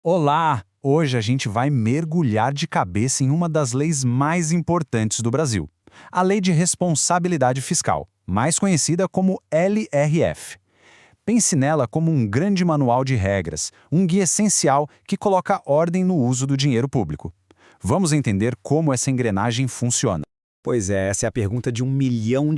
Olá! Hoje a gente vai mergulhar de cabeça em uma das leis mais importantes do Brasil, a Lei de Responsabilidade Fiscal, mais conhecida como LRF. Pense nela como um grande manual de regras, um guia essencial que coloca ordem no uso do dinheiro público. Vamos entender como essa engrenagem funciona. Pois é, essa é a pergunta de R$ 1 milhão,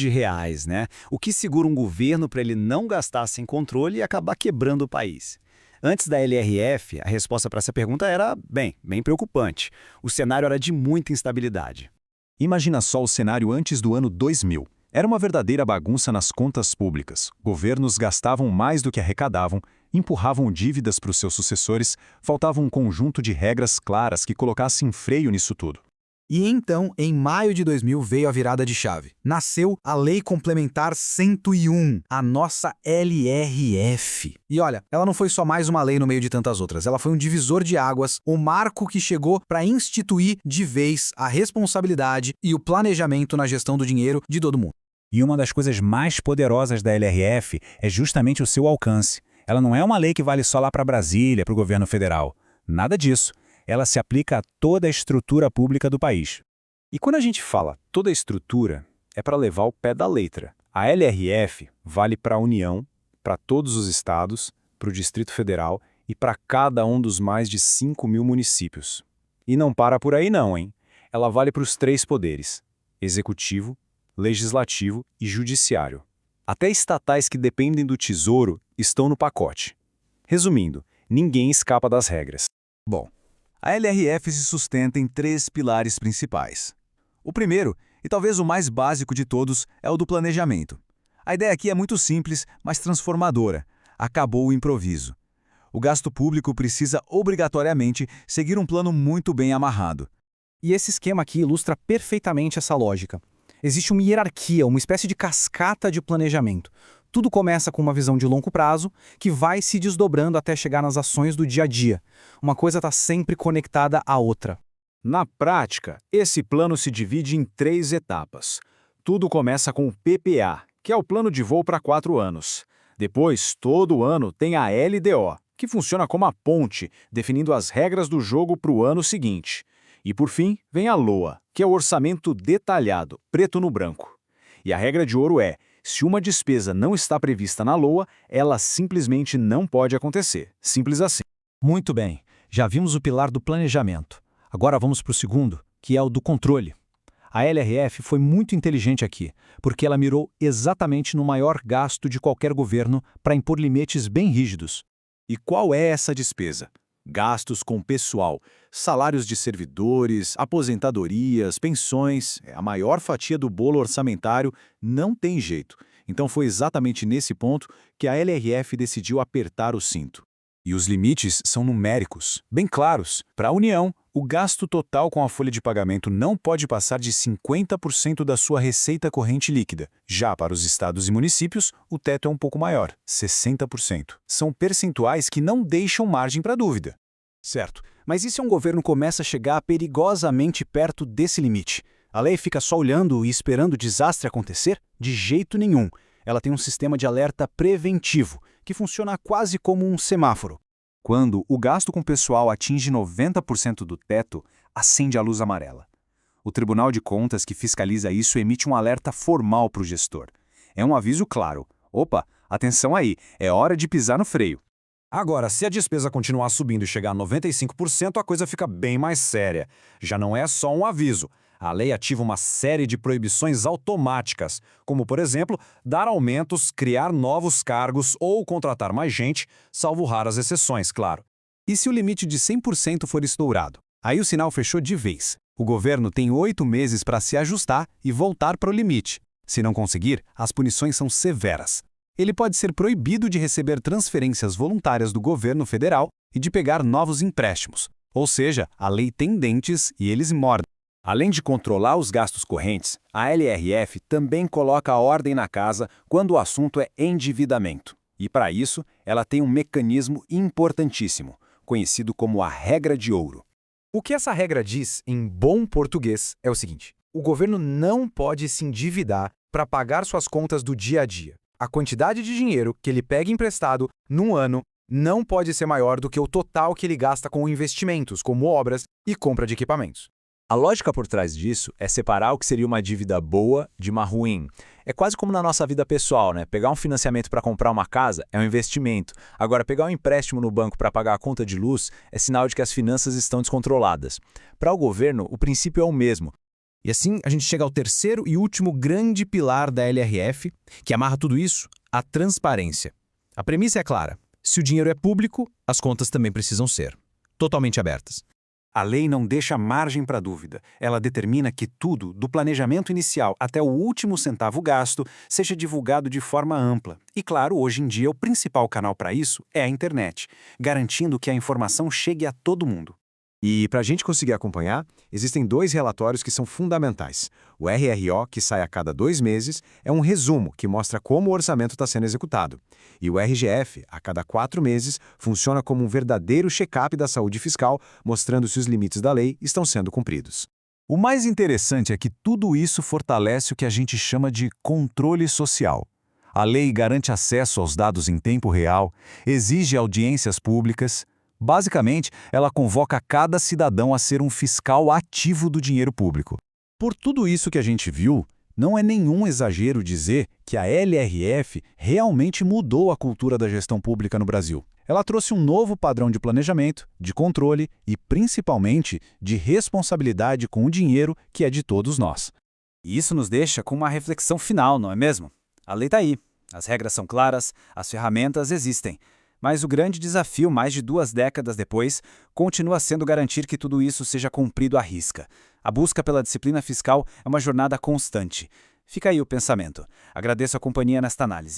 né? O que segura um governo para ele não gastar sem controle e acabar quebrando o país? Antes da LRF, a resposta para essa pergunta era, bem preocupante. O cenário era de muita instabilidade. Imagina só o cenário antes do ano 2000. Era uma verdadeira bagunça nas contas públicas. Governos gastavam mais do que arrecadavam, empurravam dívidas para os seus sucessores, faltava um conjunto de regras claras que colocassem freio nisso tudo. E então, em maio de 2000, veio a virada de chave. Nasceu a Lei Complementar 101, a nossa LRF. E olha, ela não foi só mais uma lei no meio de tantas outras. Ela foi um divisor de águas, o marco que chegou para instituir de vez a responsabilidade e o planejamento na gestão do dinheiro de todo mundo. E uma das coisas mais poderosas da LRF é justamente o seu alcance. Ela não é uma lei que vale só lá para Brasília, para o governo federal. Nada disso. Ela se aplica a toda a estrutura pública do país. E quando a gente fala toda a estrutura, é para levar o pé da letra. A LRF vale para a União, para todos os estados, para o Distrito Federal e para cada um dos mais de 5 mil municípios. E não para por aí não, hein? Ela vale para os 3 poderes: executivo, legislativo e judiciário. Até estatais que dependem do Tesouro estão no pacote. Resumindo, ninguém escapa das regras. Bom, a LRF se sustenta em 3 pilares principais. O primeiro, e talvez o mais básico de todos, é o do planejamento. A ideia aqui é muito simples, mas transformadora. Acabou o improviso. O gasto público precisa obrigatoriamente seguir um plano muito bem amarrado. E esse esquema aqui ilustra perfeitamente essa lógica. Existe uma hierarquia, uma espécie de cascata de planejamento. Tudo começa com uma visão de longo prazo, que vai se desdobrando até chegar nas ações do dia a dia. Uma coisa está sempre conectada à outra. Na prática, esse plano se divide em 3 etapas. Tudo começa com o PPA, que é o plano de voo para 4 anos. Depois, todo ano tem a LDO, que funciona como a ponte, definindo as regras do jogo para o ano seguinte. E por fim, vem a LOA, que é o orçamento detalhado, preto no branco. E a regra de ouro é: se uma despesa não está prevista na LOA, ela simplesmente não pode acontecer. Simples assim. Muito bem, já vimos o pilar do planejamento. Agora vamos para o segundo, que é o do controle. A LRF foi muito inteligente aqui, porque ela mirou exatamente no maior gasto de qualquer governo para impor limites bem rígidos. E qual é essa despesa? Gastos com pessoal, salários de servidores, aposentadorias, pensões, a maior fatia do bolo orçamentário, não tem jeito. Então foi exatamente nesse ponto que a LRF decidiu apertar o cinto. E os limites são numéricos, bem claros. Para a União, o gasto total com a folha de pagamento não pode passar de 50% da sua receita corrente líquida. Já para os estados e municípios, o teto é um pouco maior, 60%. São percentuais que não deixam margem para dúvida. Certo, mas e se um governo começa a chegar perigosamente perto desse limite? A lei fica só olhando e esperando o desastre acontecer? De jeito nenhum. Ela tem um sistema de alerta preventivo, que funciona quase como um semáforo. Quando o gasto com pessoal atinge 90% do teto, acende a luz amarela. O Tribunal de Contas que fiscaliza isso emite um alerta formal para o gestor. É um aviso claro: opa, atenção aí, é hora de pisar no freio. Agora, se a despesa continuar subindo e chegar a 95%, a coisa fica bem mais séria. Já não é só um aviso. A lei ativa uma série de proibições automáticas, como, por exemplo, dar aumentos, criar novos cargos ou contratar mais gente, salvo raras exceções, claro. E se o limite de 100% for estourado? Aí o sinal fechou de vez. O governo tem 8 meses para se ajustar e voltar para o limite. Se não conseguir, as punições são severas. Ele pode ser proibido de receber transferências voluntárias do governo federal e de pegar novos empréstimos. Ou seja, a lei tem dentes e eles mordem. Além de controlar os gastos correntes, a LRF também coloca a ordem na casa quando o assunto é endividamento. E para isso, ela tem um mecanismo importantíssimo, conhecido como a regra de ouro. O que essa regra diz, em bom português, é o seguinte: o governo não pode se endividar para pagar suas contas do dia a dia. A quantidade de dinheiro que ele pega emprestado num ano não pode ser maior do que o total que ele gasta com investimentos, como obras e compra de equipamentos. A lógica por trás disso é separar o que seria uma dívida boa de uma ruim. É quase como na nossa vida pessoal, né? Pegar um financiamento para comprar uma casa é um investimento. Agora, pegar um empréstimo no banco para pagar a conta de luz é sinal de que as finanças estão descontroladas. Para o governo, o princípio é o mesmo. E assim a gente chega ao terceiro e último grande pilar da LRF, que amarra tudo isso, a transparência. A premissa é clara: se o dinheiro é público, as contas também precisam ser totalmente abertas. A lei não deixa margem para dúvida. Ela determina que tudo, do planejamento inicial até o último centavo gasto, seja divulgado de forma ampla. E claro, hoje em dia o principal canal para isso é a internet, garantindo que a informação chegue a todo mundo. E para a gente conseguir acompanhar, existem 2 relatórios que são fundamentais. O RRO, que sai a cada 2 meses, é um resumo que mostra como o orçamento está sendo executado. E o RGF, a cada 4 meses, funciona como um verdadeiro check-up da saúde fiscal, mostrando se os limites da lei estão sendo cumpridos. O mais interessante é que tudo isso fortalece o que a gente chama de controle social. A lei garante acesso aos dados em tempo real, exige audiências públicas. Basicamente, ela convoca cada cidadão a ser um fiscal ativo do dinheiro público. Por tudo isso que a gente viu, não é nenhum exagero dizer que a LRF realmente mudou a cultura da gestão pública no Brasil. Ela trouxe um novo padrão de planejamento, de controle e, principalmente, de responsabilidade com o dinheiro que é de todos nós. E isso nos deixa com uma reflexão final, não é mesmo? A lei está aí, as regras são claras, as ferramentas existem. Mas o grande desafio, mais de 2 décadas depois, continua sendo garantir que tudo isso seja cumprido à risca. A busca pela disciplina fiscal é uma jornada constante. Fica aí o pensamento. Agradeço a companhia nesta análise.